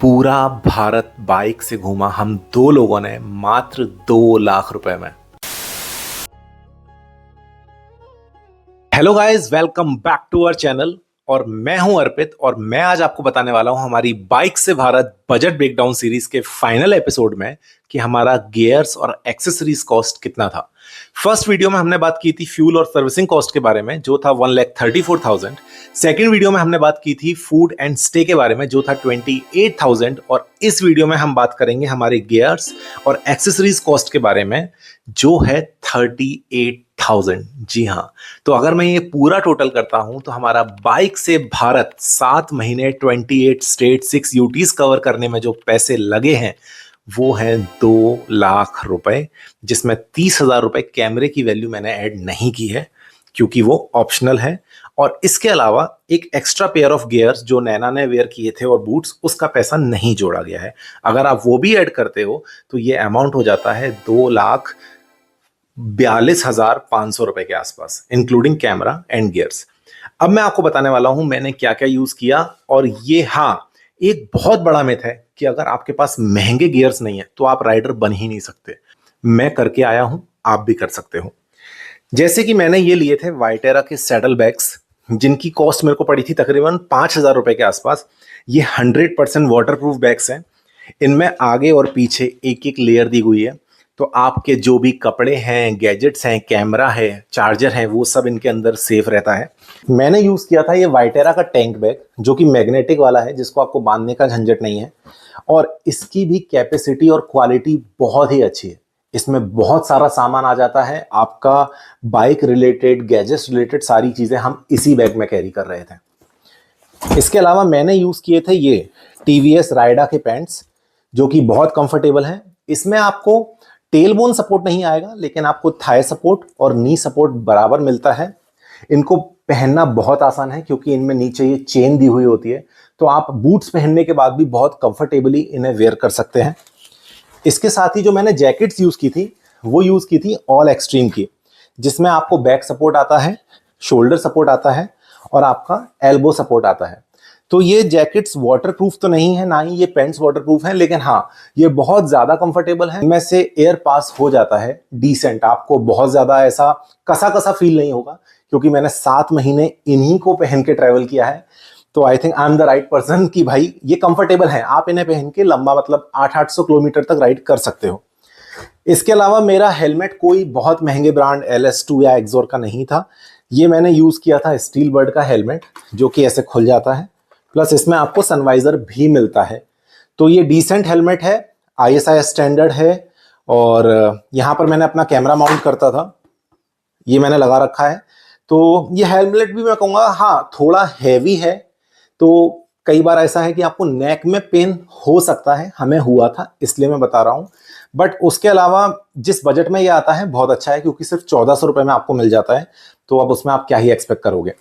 पूरा भारत बाइक से घूमा हम दो लोगों ने मात्र 2 लाख रुपए में। Hello guys, welcome back to our channel. और मैं हूं अर्पित और मैं आज आपको बताने वाला हूं हमारी बाइक से भारत बजट ब्रेकडाउन सीरीज के फाइनल एपिसोड में कि हमारा गियर्स और एक्सेसरीज कॉस्ट कितना था। फर्स्ट वीडियो में हमने बात की थी फ्यूल और सर्विसिंग कॉस्ट के बारे में जो था 1,34,000। सेकेंड वीडियो में हमने बात की थी फूड एंड स्टे के बारे में जो था 28,000। और इस वीडियो में हम बात करेंगे हमारे गियर्स और एक्सेसरीज कॉस्ट के बारे में जो है 38,000। जी हाँ, तो अगर मैं ये पूरा टोटल करता हूं तो हमारा बाइक से भारत 7 महीने 28 स्टेट 6 यूटीज कवर करने में जो पैसे लगे हैं वो हैं 2 लाख रुपए, जिसमें 30,000 रुपए कैमरे की वैल्यू मैंने ऐड नहीं की है क्योंकि वो ऑप्शनल है। और इसके अलावा एक एक्स्ट्रा पेयर ऑफ गियर्स जो नैना ने वेयर किए थे और बूट्स, उसका पैसा नहीं जोड़ा गया है। अगर आप वो भी ऐड करते हो तो ये अमाउंट हो जाता है 2,42,500 रुपए के आसपास, इंक्लूडिंग कैमरा एंड गियर्स। अब मैं आपको बताने वाला हूं मैंने क्या क्या यूज किया। और ये हाँ, एक बहुत बड़ा मिथ है कि अगर आपके पास महंगे गियर्स नहीं है तो आप राइडर बन ही नहीं सकते। मैं करके आया हूं, आप भी कर सकते हो। जैसे कि मैंने ये लिए थे वाइटेरा के सैडल बैग्स जिनकी कॉस्ट मेरे को पड़ी थी तकरीबन 5,000 रुपए के आसपास। ये 100% वाटरप्रूफ बैग्स हैं। इनमें आगे और पीछे एक एक लेयर दी हुई है, तो आपके जो भी कपड़े हैं, गैजेट्स हैं, कैमरा है, चार्जर है, वो सब इनके अंदर सेफ रहता है। मैंने यूज किया था ये वाइटेरा का टैंक बैग जो कि मैग्नेटिक वाला है, जिसको आपको बांधने का झंझट नहीं है। और इसकी भी कैपेसिटी और क्वालिटी बहुत ही अच्छी है। इसमें बहुत सारा सामान आ जाता है आपका, बाइक रिलेटेड, गैजेट्स रिलेटेड सारी चीजें हम इसी बैग में कैरी कर रहे थे। इसके अलावा मैंने यूज किए थे ये टीवीएस राइडा के पैंट्स जो कि बहुत कंफर्टेबल हैं। इसमें आपको टेलबोन सपोर्ट नहीं आएगा लेकिन आपको थाई सपोर्ट और नी सपोर्ट बराबर मिलता है। इनको पहनना बहुत आसान है क्योंकि इनमें नीचे ये चेन दी हुई होती है, तो आप बूट्स पहनने के बाद भी बहुत कंफर्टेबली इन्हें वेयर कर सकते हैं। इसके साथ ही जो मैंने जैकेट्स यूज की थी वो यूज की थी ऑल एक्सट्रीम की, जिसमें आपको बैक सपोर्ट आता है, शोल्डर सपोर्ट आता है और आपका एल्बो सपोर्ट आता है। तो ये जैकेट्स वाटरप्रूफ तो नहीं है, ना ही ये पैंट्स वाटरप्रूफ हैं, लेकिन हाँ ये बहुत ज्यादा कंफर्टेबल है। इनमें से एयर पास हो जाता है डिसेंट, आपको बहुत ज्यादा ऐसा कसा कसा फील नहीं होगा क्योंकि मैंने 7 महीने इन्हीं को पहन के ट्रैवल किया है। तो I think I am the right person कि भाई ये कंफर्टेबल है, आप इन्हें पहन के लंबा मतलब 800-800 किलोमीटर तक राइड कर सकते हो। इसके अलावा मेरा हेलमेट कोई बहुत महंगे ब्रांड LS2 या एक्सोर का नहीं था। ये मैंने यूज किया था स्टील बर्ड का हेलमेट जो कि ऐसे खुल जाता है, प्लस इसमें आपको सनवाइजर भी मिलता है। तो ये डिसेंट हेलमेट है, ISI स्टैंडर्ड है। और यहाँ पर मैंने अपना कैमरा माउंट करता था, ये मैंने लगा रखा है। तो ये हेलमेट भी मैं कहूँगा हाँ थोड़ा हैवी है, तो कई बार ऐसा है कि आपको नेक में पेन हो सकता है, हमें हुआ था इसलिए मैं बता रहा हूँ। बट उसके अलावा जिस बजट में ये आता है बहुत अच्छा है क्योंकि सिर्फ 1,400 रुपए में आपको मिल जाता है, तो अब उसमें आप क्या ही एक्सपेक्ट करोगे।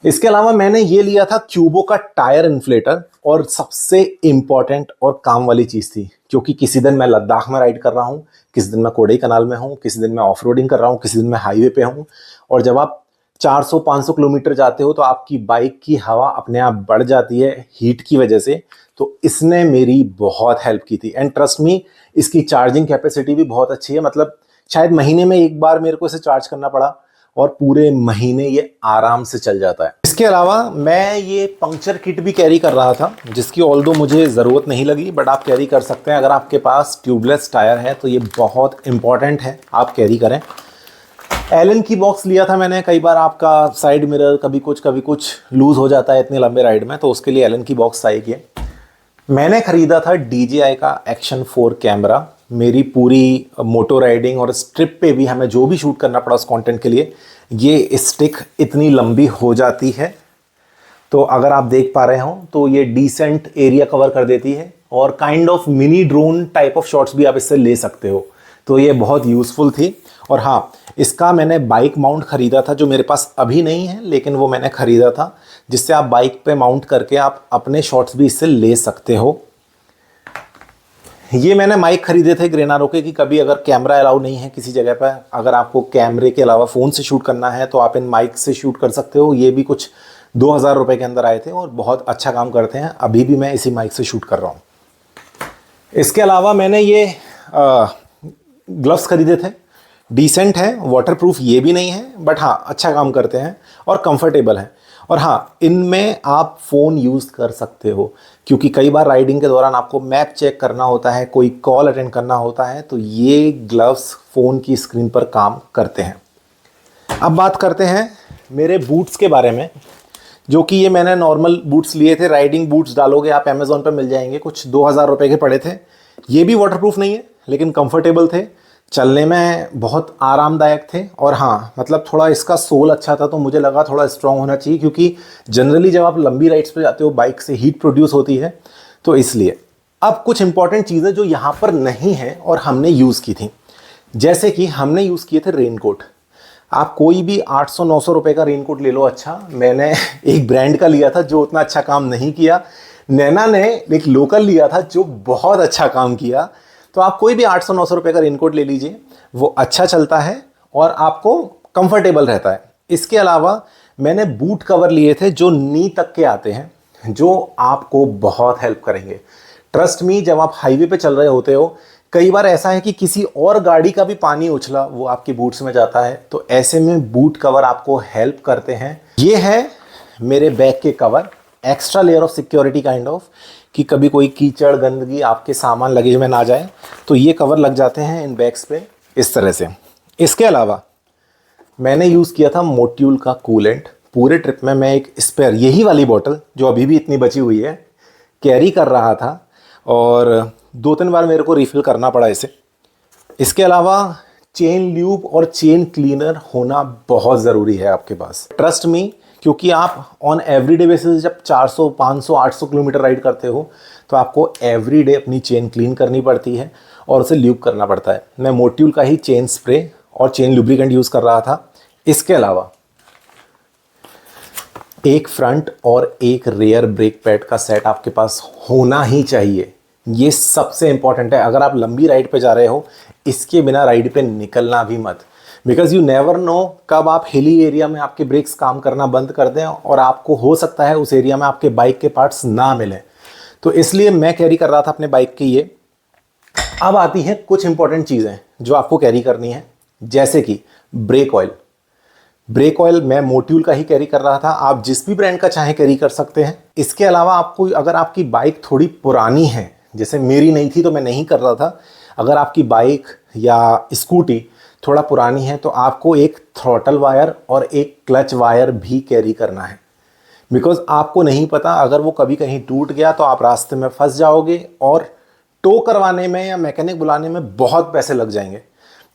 इसके अलावा मैंने ये लिया था क्यूबो का टायर इन्फ्लेटर, और सबसे इंपॉर्टेंट और काम वाली चीज थी क्योंकि किसी दिन मैं लद्दाख में राइड कर रहा हूँ, किसी दिन मैं कोडई कनाल में हूँ, किसी दिन मैं ऑफ रोडिंग कर रहा हूँ, किसी दिन मैं हाईवे पे हूँ। और जब आप 400-500 किलोमीटर जाते हो तो आपकी बाइक की हवा अपने आप बढ़ जाती है हीट की वजह से। तो इसने मेरी बहुत हेल्प की थी एंड ट्रस्ट मी, इसकी चार्जिंग कैपेसिटी भी बहुत अच्छी है। मतलब शायद महीने में एक बार मेरे को इसे चार्ज करना पड़ा और पूरे महीने ये आराम से चल जाता है। इसके अलावा मैं ये पंक्चर किट भी कैरी कर रहा था जिसकी ऑल्दो मुझे ज़रूरत नहीं लगी, बट आप कैरी कर सकते हैं। अगर आपके पास ट्यूबलेस टायर है तो ये बहुत इंपॉर्टेंट है, आप कैरी करें। एलन की बॉक्स लिया था मैंने, कई बार आपका साइड मिरर कभी कुछ लूज हो जाता है इतने लंबे राइड में, तो उसके लिए एलन की बॉक्स चाहिए। मैंने खरीदा था DJI का एक्शन 4 कैमरा। मेरी पूरी मोटो राइडिंग और स्ट्रिप पे भी हमें जो भी शूट करना पड़ा उस कंटेंट के लिए ये स्टिक इतनी लंबी हो जाती है, तो अगर आप देख पा रहे हो तो ये डिसेंट एरिया कवर कर देती है और kind of mini drone type of shots भी आप इससे ले सकते हो। तो ये बहुत यूज़फुल थी। और हाँ, इसका मैंने बाइक माउंट खरीदा था जो मेरे पास अभी नहीं है, लेकिन वो मैंने खरीदा था जिससे आप बाइक पे माउंट करके आप अपने शॉट्स भी इससे ले सकते हो। ये मैंने माइक खरीदे थे ग्रेनारो के कि कभी अगर कैमरा अलाउ नहीं है किसी जगह पर, अगर आपको कैमरे के अलावा फ़ोन से शूट करना है तो आप इन माइक से शूट कर सकते हो। ये भी कुछ 2000 रुपये के अंदर आए थे और बहुत अच्छा काम करते हैं। अभी भी मैं इसी माइक से शूट कर रहा हूँ। इसके अलावा मैंने ये ग्लव्स खरीदे थे। डिसेंट है, वाटरप्रूफ ये भी नहीं है, बट हाँ अच्छा काम करते हैं और कंफर्टेबल हैं। और हाँ, इनमें आप फ़ोन यूज़ कर सकते हो, क्योंकि कई बार राइडिंग के दौरान आपको मैप चेक करना होता है, कोई कॉल अटेंड करना होता है, तो ये ग्लव्स फ़ोन की स्क्रीन पर काम करते हैं। अब बात करते हैं मेरे बूट्स के बारे में, जो कि ये मैंने नॉर्मल बूट्स लिए थे। राइडिंग बूट्स डालोगे आप अमेज़ॉन पर मिल जाएंगे, कुछ 2000 रुपये के पड़े थे। ये भी वाटरप्रूफ नहीं है, लेकिन कंफर्टेबल थे, चलने में बहुत आरामदायक थे। और हाँ, मतलब थोड़ा इसका सोल अच्छा था, तो मुझे लगा थोड़ा स्ट्रॉन्ग होना चाहिए, क्योंकि जनरली जब आप लंबी राइड्स पे जाते हो बाइक से हीट प्रोड्यूस होती है, तो इसलिए। अब कुछ इंपॉर्टेंट चीज़ें जो यहाँ पर नहीं हैं और हमने यूज़ की थी, जैसे कि हमने यूज़ किए थे रेनकोट। आप कोई भी 800-900 रुपये का रेनकोट ले लो। अच्छा, मैंने एक ब्रांड का लिया था जो उतना अच्छा काम नहीं किया। नैना ने एक लोकल लिया था जो बहुत अच्छा काम किया। तो आप कोई भी 800-900 रुपये का रेनकोट ले लीजिए, वो अच्छा चलता है और आपको कंफर्टेबल रहता है। इसके अलावा मैंने बूट कवर लिए थे जो नी तक के आते हैं, जो आपको बहुत हेल्प करेंगे। ट्रस्ट मी, जब आप हाईवे पे चल रहे होते हो, कई बार ऐसा है कि किसी और गाड़ी का भी पानी उछला वो आपके बूट्स में जाता है, तो ऐसे में बूट कवर आपको हेल्प करते हैं। ये है मेरे बैग के cover, extra layer of security kind of, कि कभी कोई कीचड़ गंदगी आपके सामान लगेज में ना जाए, तो ये कवर लग जाते हैं इन बैग्स पे इस तरह से। इसके अलावा मैंने यूज़ किया था मोट्यूल का कूलेंट। पूरे ट्रिप में मैं एक स्पेयर, यही वाली बॉटल जो अभी भी इतनी बची हुई है, कैरी कर रहा था, और 2-3 बार मेरे को रिफ़िल करना पड़ा इसे। इसके अलावा चेन ल्यूब और चेन क्लीनर होना बहुत ज़रूरी है आपके पास। ट्रस्ट मी, क्योंकि आप ऑन एवरीडे बेसिस जब 400, 500, 800 किलोमीटर राइड करते हो, तो आपको एवरीडे अपनी चेन क्लीन करनी पड़ती है और उसे ल्यूब करना पड़ता है। मैं मोट्यूल का ही चेन स्प्रे और चेन लुब्रिकेंट यूज़ कर रहा था। इसके अलावा एक फ्रंट और एक रेयर ब्रेक पैड का सेट आपके पास होना ही चाहिए। ये सबसे इंपॉर्टेंट है। अगर आप लंबी राइड पे जा रहे हो, इसके बिना राइड पे निकलना भी मत, बिकॉज यू नेवर नो कब आप हिली एरिया में आपके ब्रेक्स काम करना बंद कर दें और आपको हो सकता है उस एरिया में आपके बाइक के पार्ट्स ना मिलें। तो इसलिए मैं कैरी कर रहा था अपने बाइक के ये। अब आती हैं कुछ इंपॉर्टेंट चीज़ें जो आपको कैरी करनी है, जैसे कि ब्रेक ऑयल। ब्रेक ऑयल मैं मोट्यूल का ही कैरी कर रहा था, आप जिस भी ब्रांड का चाहे कैरी कर सकते हैं। इसके अलावा आपको, अगर आपकी बाइक थोड़ी पुरानी है, जैसे मेरी नहीं थी तो मैं नहीं कर रहा था, अगर आपकी बाइक या स्कूटी थोड़ा पुरानी है, तो आपको एक थ्रॉटल वायर और एक क्लच वायर भी कैरी करना है। बिकॉज आपको नहीं पता, अगर वो कभी कहीं टूट गया तो आप रास्ते में फंस जाओगे और टो करवाने में या मैकेनिक बुलाने में बहुत पैसे लग जाएंगे।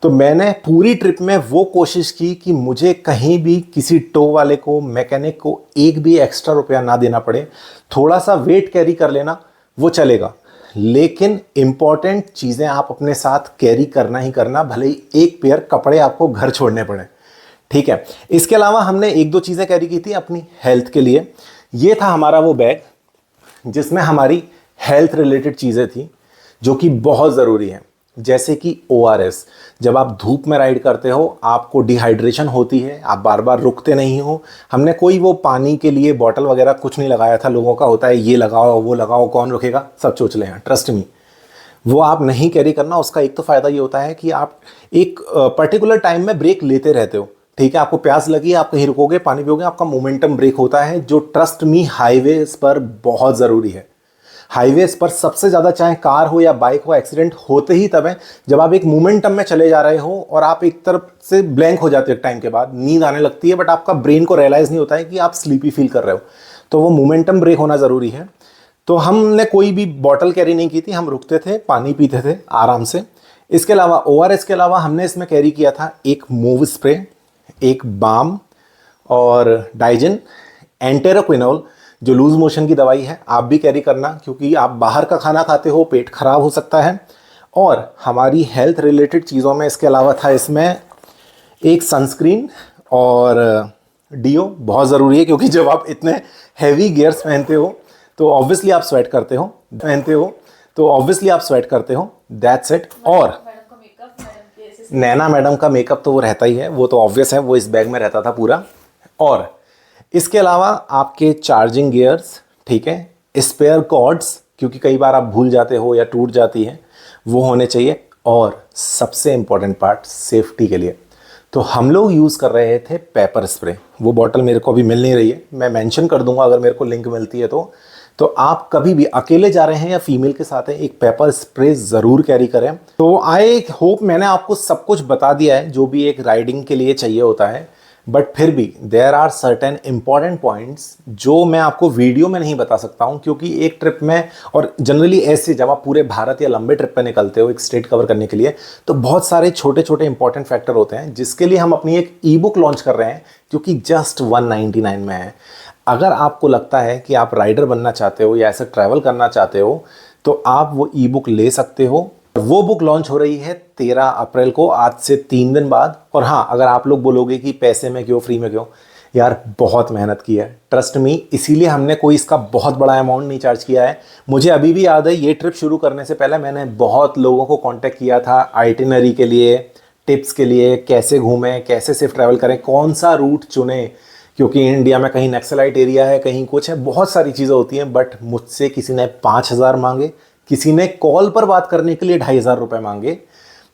तो मैंने पूरी ट्रिप में वो कोशिश की कि मुझे कहीं भी किसी टो वाले को, मैकेनिक को एक भी एक्स्ट्रा रुपया ना देना पड़े। थोड़ा सा वेट कैरी कर लेना वो चलेगा, लेकिन इंपॉर्टेंट चीज़ें आप अपने साथ कैरी करना ही करना, भले ही एक पेयर कपड़े आपको घर छोड़ने पड़े, ठीक है। इसके अलावा हमने 1-2 चीज़ें कैरी की थी अपनी हेल्थ के लिए। ये था हमारा वो बैग जिसमें हमारी हेल्थ रिलेटेड चीज़ें थी जो कि बहुत ज़रूरी है, जैसे कि ORS। जब आप धूप में राइड करते हो, आपको डिहाइड्रेशन होती है, आप बार बार रुकते नहीं हो। हमने कोई वो पानी के लिए बॉटल वगैरह कुछ नहीं लगाया था। लोगों का होता है ये लगाओ वो लगाओ, कौन रुकेगा, सब चोचले हैं। ट्रस्ट मी, वो आप नहीं कैरी करना। उसका एक तो फ़ायदा ये होता है कि आप एक पर्टिकुलर टाइम में ब्रेक लेते रहते हो, ठीक है। आपको प्यास लगी, आप कहीं रुकोगे, पानी पियोगे, आपका मोमेंटम ब्रेक होता है, जो ट्रस्ट मी हाईवेज पर बहुत ज़रूरी है। हाईवेज पर सबसे ज़्यादा, चाहे कार हो या बाइक हो, एक्सीडेंट होते ही तब है जब आप एक मोमेंटम में चले जा रहे हो और आप एक तरफ से ब्लैंक हो जाते हो। एक टाइम के बाद नींद आने लगती है, बट आपका ब्रेन को रियलाइज़ नहीं होता है कि आप स्लीपी फील कर रहे हो। तो वो मोमेंटम ब्रेक होना ज़रूरी है। तो हमने कोई भी बॉटल कैरी नहीं की थी, हम रुकते थे, पानी पीते थे आराम से। इसके अलावा ORS के अलावा हमने इसमें कैरी किया था एक मूव स्प्रे, एक बाम और डाइजिन, एंटेरोक्विनोल जो लूज मोशन की दवाई है, आप भी कैरी करना, क्योंकि आप बाहर का खाना खाते हो, पेट खराब हो सकता है। और हमारी हेल्थ रिलेटेड चीज़ों में इसके अलावा था इसमें एक सनस्क्रीन और डीओ, बहुत ज़रूरी है, क्योंकि जब आप इतने हैवी गियर्स पहनते हो तो ऑब्वियसली आप स्वेट करते हो, दैट्स इट। और नैना मैडम का मेकअप तो वो रहता ही है, वो तो ऑब्वियस है, वो इस बैग में रहता था पूरा। और इसके अलावा आपके चार्जिंग गियर्स, ठीक है, स्पेयर कॉर्ड्स, क्योंकि कई बार आप भूल जाते हो या टूट जाती है, वो होने चाहिए। और सबसे इंपॉर्टेंट पार्ट सेफ्टी के लिए, तो हम लोग यूज़ कर रहे थे पेपर स्प्रे। वो बॉटल मेरे को अभी मिल नहीं रही है, मैं मेंशन कर दूंगा अगर मेरे को लिंक मिलती है तो आप कभी भी अकेले जा रहे हैं या फीमेल के साथ हैं, एक पेपर स्प्रे ज़रूर कैरी करें। तो आई होप मैंने आपको सब कुछ बता दिया है जो भी एक राइडिंग के लिए चाहिए होता है, बट फिर भी there are certain important points जो मैं आपको वीडियो में नहीं बता सकता हूं, क्योंकि एक ट्रिप में और जनरली ऐसे जब आप पूरे भारत या लंबे ट्रिप पे निकलते हो एक स्टेट कवर करने के लिए, तो बहुत सारे छोटे छोटे इंपॉर्टेंट फैक्टर होते हैं जिसके लिए हम अपनी एक ई बुक लॉन्च कर रहे हैं जो कि जस्ट 199 में है। अगर आपको लगता है कि आप राइडर बनना चाहते हो या ऐसे ट्रैवल करना चाहते हो तो आप वो ई बुक ले सकते हो। वो बुक लॉन्च हो रही है 13 अप्रैल को, आज से 3 दिन बाद। और हाँ, अगर आप लोग बोलोगे कि पैसे में क्यों, फ्री में क्यों, यार बहुत मेहनत की है, ट्रस्ट मी, इसीलिए हमने कोई इसका बहुत बड़ा अमाउंट नहीं चार्ज किया है। मुझे अभी भी याद है ये ट्रिप शुरू करने से पहले मैंने बहुत लोगों को कांटेक्ट किया था आइटिनरी के लिए, टिप्स के लिए, कैसे घूमें, कैसे सेफ ट्रैवल करें, कौन सा रूट चुने, क्योंकि इंडिया में कहीं नक्सलाइट एरिया है, कहीं कुछ है, बहुत सारी चीज़ें होती हैं। बट मुझसे किसी ने 5,000 मांगे, किसी ने कॉल पर बात करने के लिए 2,500 रुपये मांगे।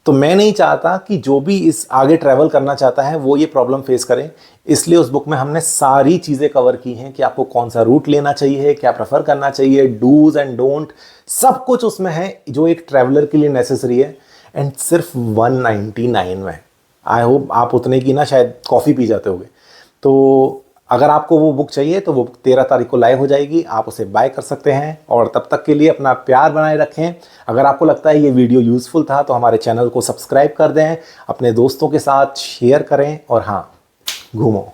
तो मैं नहीं चाहता कि जो भी इस आगे ट्रैवल करना चाहता है वो ये प्रॉब्लम फेस करे, इसलिए उस बुक में हमने सारी चीज़ें कवर की हैं कि आपको कौन सा रूट लेना चाहिए, क्या प्रेफर करना चाहिए, डूज एंड डोंट, सब कुछ उसमें है जो एक ट्रैवलर के लिए नेसेसरी है। एंड सिर्फ 199 में। आई होप आप उतने की ना शायद कॉफ़ी पी जाते होगे। तो अगर आपको वो बुक चाहिए तो वो बुक 13 तारीख को लाइव हो जाएगी, आप उसे बाय कर सकते हैं। और तब तक के लिए अपना प्यार बनाए रखें। अगर आपको लगता है ये वीडियो यूज़फुल था तो हमारे चैनल को सब्सक्राइब कर दें, अपने दोस्तों के साथ शेयर करें और हाँ, घूमो।